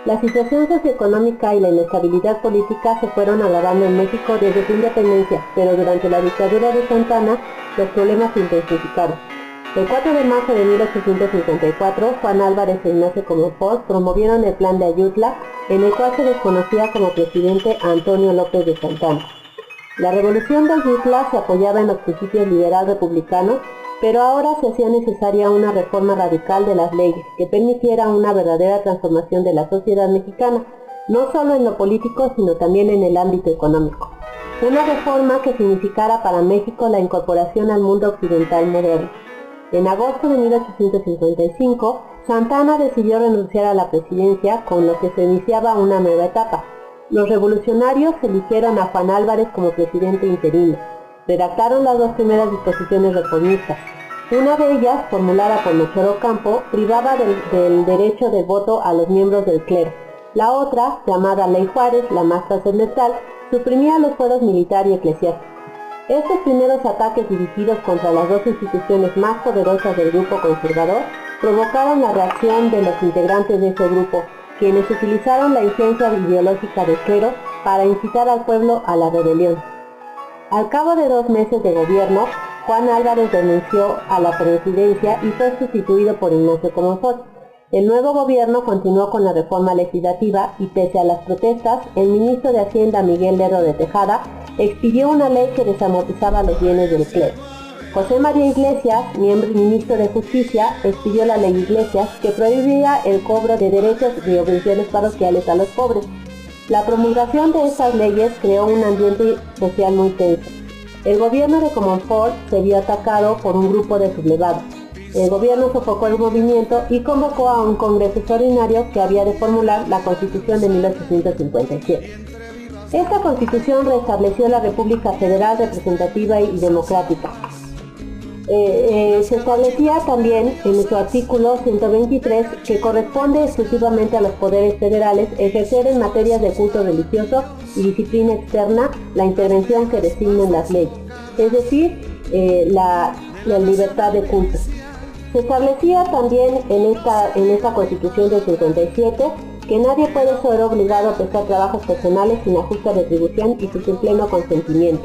La situación socioeconómica y la inestabilidad política se fueron agravando en México desde su independencia, pero durante la dictadura de Santa Anna los problemas se intensificaron. El 4 de marzo de 1854, Juan Álvarez e Ignacio Comonfort promovieron el Plan de Ayutla, en el cual se desconocía como presidente a Antonio López de Santana. La revolución de Ayutla se apoyaba en los principios liberal republicanos, pero ahora se hacía necesaria una reforma radical de las leyes que permitiera una verdadera transformación de la sociedad mexicana, no solo en lo político, sino también en el ámbito económico. Una reforma que significara para México la incorporación al mundo occidental moderno. En agosto de 1855, Santa Anna decidió renunciar a la presidencia, con lo que se iniciaba una nueva etapa. Los revolucionarios eligieron a Juan Álvarez como presidente interino. Redactaron las dos primeras disposiciones reformistas. Una de ellas, formulada por Melchor Ocampo, privaba del derecho de voto a los miembros del clero. La otra, llamada Ley Juárez, la más trascendental, suprimía los fueros militar y eclesiástico. Estos primeros ataques dirigidos contra las dos instituciones más poderosas del grupo conservador provocaron la reacción de los integrantes de ese grupo, quienes utilizaron la influencia ideológica del clero para incitar al pueblo a la rebelión. Al cabo de 2 meses de gobierno, Juan Álvarez renunció a la presidencia y fue sustituido por Ignacio Comonfort. El nuevo gobierno continuó con la reforma legislativa y, pese a las protestas, el ministro de Hacienda Miguel Lerdo de Tejada expidió una ley que desamortizaba los bienes del clero. José María Iglesias, miembro y ministro de Justicia, expidió la ley Iglesias, que prohibía el cobro de derechos y obligaciones parroquiales a los pobres. La promulgación de estas leyes creó un ambiente social muy tenso. El gobierno de Comonfort se vio atacado por un grupo de sublevados. El gobierno sofocó el movimiento y convocó a un congreso extraordinario que había de formular la Constitución de 1857. Esta Constitución restableció la República Federal representativa y democrática. Se establecía también en su artículo 123 que corresponde exclusivamente a los poderes federales ejercer en materias de culto religioso y disciplina externa la intervención que designen las leyes, es decir, la libertad de culto. Se establecía también en esta Constitución del 57 que nadie puede ser obligado a prestar trabajos personales sin la justa retribución y sin pleno consentimiento.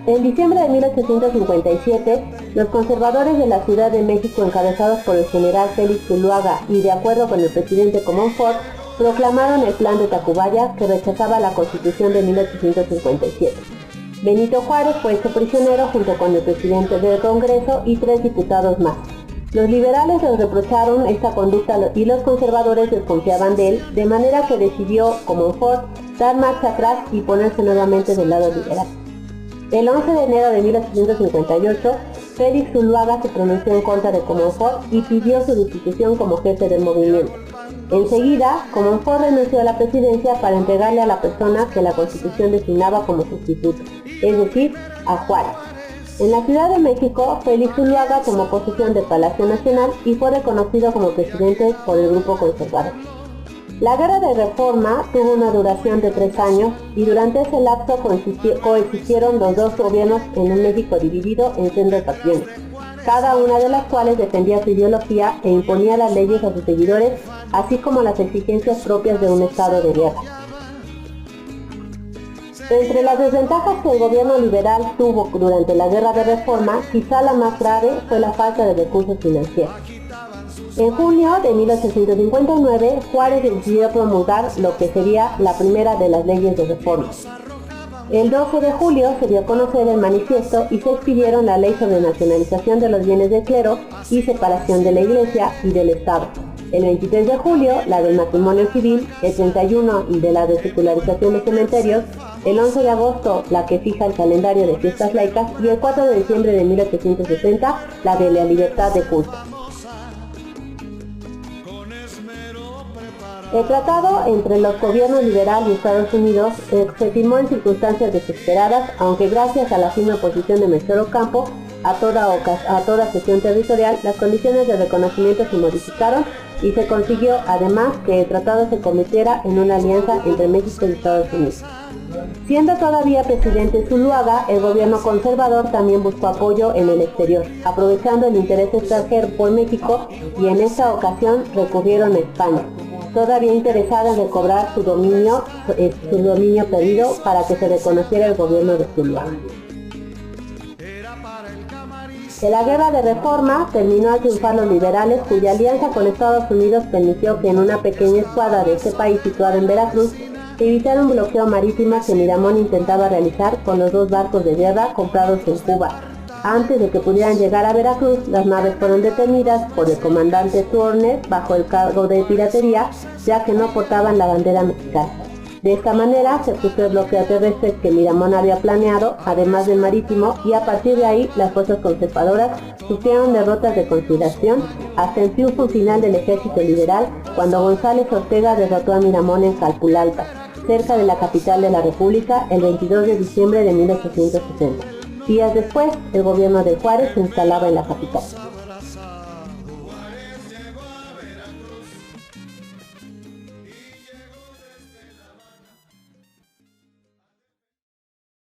En diciembre de 1857, los conservadores de la Ciudad de México, encabezados por el general Félix Zuluaga y de acuerdo con el presidente Comonfort, proclamaron el Plan de Tacubaya, que rechazaba la Constitución de 1857. Benito Juárez fue hecho prisionero junto con el presidente del Congreso y 3 diputados más. Los liberales les reprocharon esta conducta y los conservadores desconfiaban de él, de manera que decidió Comonfort dar marcha atrás y ponerse nuevamente del lado liberal. El 11 de enero de 1858, Félix Zuluaga se pronunció en contra de Comonfort y pidió su destitución como jefe del movimiento. Enseguida, Comonfort renunció a la presidencia para entregarle a la persona que la Constitución designaba como sustituto, es decir, a Juárez. En la Ciudad de México, Félix Zuluaga tomó posesión del Palacio Nacional y fue reconocido como presidente por el grupo conservador. La Guerra de Reforma tuvo una duración de 3 años y durante ese lapso coexistieron los dos gobiernos en un México dividido en sendas facciones, cada una de las cuales defendía su ideología e imponía las leyes a sus seguidores, así como las exigencias propias de un estado de guerra. Entre las desventajas que el gobierno liberal tuvo durante la Guerra de Reforma, quizá la más grave fue la falta de recursos financieros. En junio de 1859, Juárez decidió promulgar lo que sería la primera de las leyes de reforma. El 12 de julio se dio a conocer el manifiesto y se expidieron la ley sobre nacionalización de los bienes del clero y separación de la Iglesia y del Estado. El 23 de julio, la del matrimonio civil, el 31 de la desecularización de cementerios, el 11 de agosto, la que fija el calendario de fiestas laicas, y el 4 de diciembre de 1860, la de la libertad de culto. El tratado entre los gobiernos liberal y Estados Unidos se firmó en circunstancias desesperadas, aunque gracias a la firme oposición de Melchor Ocampo a toda cesión territorial, las condiciones de reconocimiento se modificaron y se consiguió además que el tratado se convirtiera en una alianza entre México y Estados Unidos. Siendo todavía presidente Zuluaga, el gobierno conservador también buscó apoyo en el exterior, aprovechando el interés extranjero por México, y en esta ocasión recurrieron a España, todavía interesada en recobrar su dominio perdido para que se reconociera el gobierno de Zuluaga. En la guerra de reforma terminó al triunfar los liberales, cuya alianza con Estados Unidos permitió que en una pequeña escuadra de este país situada en Veracruz se evitara un bloqueo marítimo que Miramón intentaba realizar con los 2 barcos de guerra comprados en Cuba. Antes de que pudieran llegar a Veracruz, las naves fueron detenidas por el comandante Turner bajo el cargo de piratería, ya que no portaban la bandera mexicana. De esta manera se frustró el bloqueo terrestre que Miramón había planeado, además del marítimo, y a partir de ahí las fuerzas conservadoras sufrieron derrotas de consideración hasta el triunfo final del ejército liberal, cuando González Ortega derrotó a Miramón en Calpulalpa, cerca de la capital de la República, el 22 de diciembre de 1860. Días después, el gobierno de Juárez se instalaba en la capital.